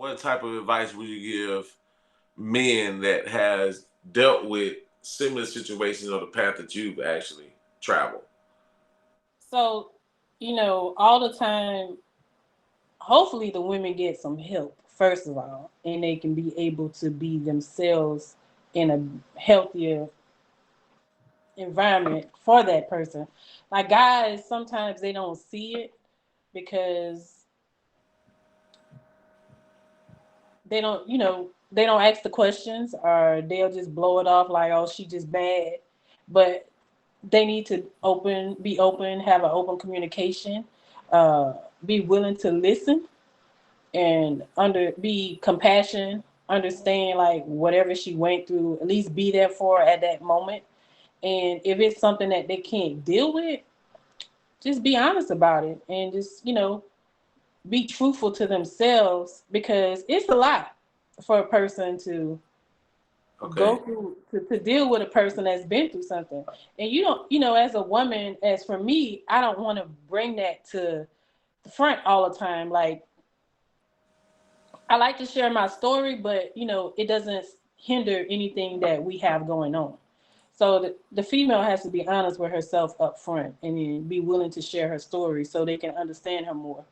what type of advice would you give men that has dealt with similar situations on the path that you've actually traveled? So, all the time, hopefully the women get some help, first of all, and they can be able to be themselves in a healthier environment for that person. Like guys, sometimes they don't see it because they don't ask the questions, or they'll just blow it off like, oh, she just bad. But they need to be open, have an open communication, uh, be willing to listen and be compassion, understand like whatever she went through, at least be there for her at that moment. And if it's something that they can't deal with, just be honest about it and just, be truthful to themselves, because it's a lot for a person to go Okay. through, to deal with a person that's been through something. And you don't, as a woman, as for me, I don't want to bring that to the front all the time. Like, I like to share my story, but it doesn't hinder anything that we have going on. So the female has to be honest with herself up front and then be willing to share her story so they can understand her more.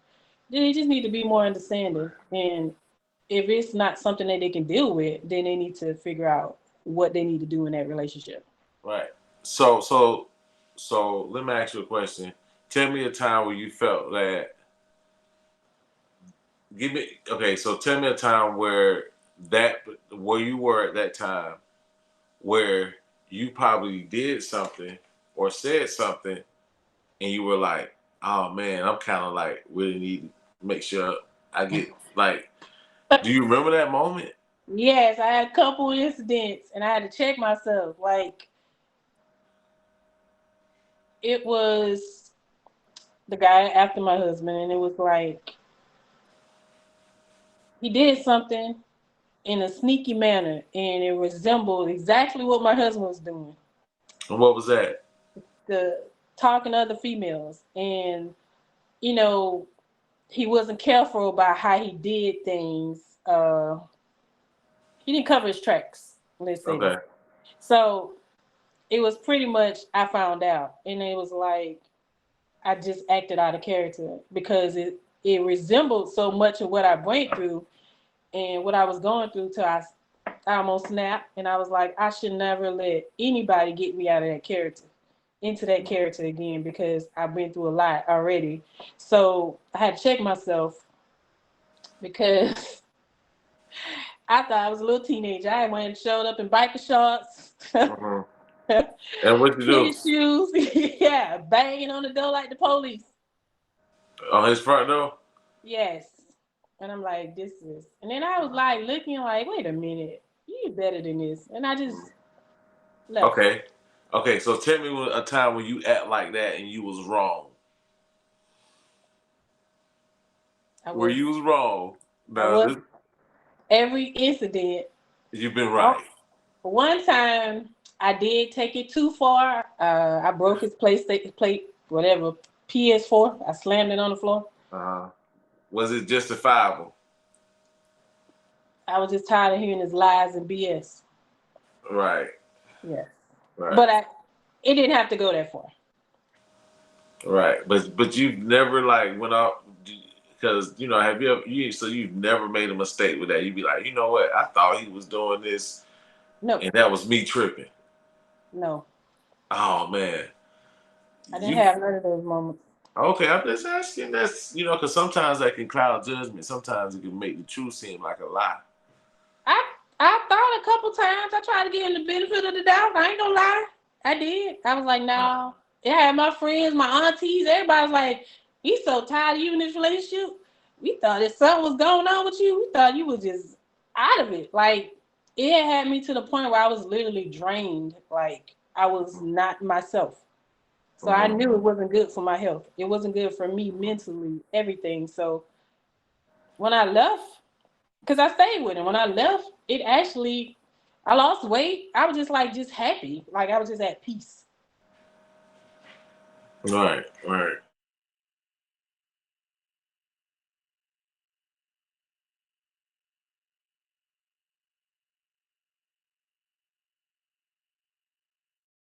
They just need to be more understanding. And if it's not something that they can deal with, then they need to figure out what they need to do in that relationship. Right. So let me ask you a question. Tell me a time where you felt that. Give me okay. So tell me a time where you were at that time where you probably did something or said something and you were like, oh man, I'm kind of like really need to make sure I get like. Do you remember that moment? Yes, I had a couple incidents and I had to check myself. Like, it was the guy after my husband, and it was like he did something in a sneaky manner, and it resembled exactly what my husband was doing. And what was that? The talking to other females, and you know, he wasn't careful about how he did things. He didn't cover his tracks. Let's say Okay. that. So it was pretty much I found out, and it was like I just acted out of character because it resembled so much of what I went through and what I was going through till I almost snapped, and I was like, I should never let anybody get me out of that character, into that character again, because I've been through a lot already. So I had to check myself because I thought I was a little teenager. I went and showed up in biker shorts, Hmm. And what you do tennis shoes, yeah, banging on the door like the police. on his front door? Yes. And I'm like, this is. And then I was like looking like, wait a minute, you better than this. And I just left. Okay. Okay. So tell me a time when you act like that and you was wrong. I Where was, you was wrong. I Now was every incident. you've been Oh, right. one time I did take it too far. I broke his PlayStation plate, whatever, PS4. I slammed it on the floor. Uh, was it justifiable? I was just tired of hearing his lies and BS. Right. Yes. Right. But it didn't have to go that far. Right. But you've never like went out because have you ever so you've never made a mistake with that. You'd be like, you know what? I thought he was doing this No, and that was me tripping. no. Oh man. I didn't You have none of those moments. okay, I'm just asking that's because sometimes that can cloud judgment. Sometimes it can make the truth seem like a lie. I I thought a couple times. I tried to give him the benefit of the doubt. I ain't gonna lie. I did. I was like, Uh, no. It had my friends, my aunties, everybody was like, he's so tired of you in this relationship. We thought if something was going on with you, we thought you was just out of it. Like, it had me to the point where I was literally drained. Like, I was not myself. So I mhm. knew it wasn't good for my health. It wasn't good for me mentally, everything. So when I left, because I stayed with him. When I left, it actually, I lost weight. I was just like, just happy. Like, I was just at peace. Right, right.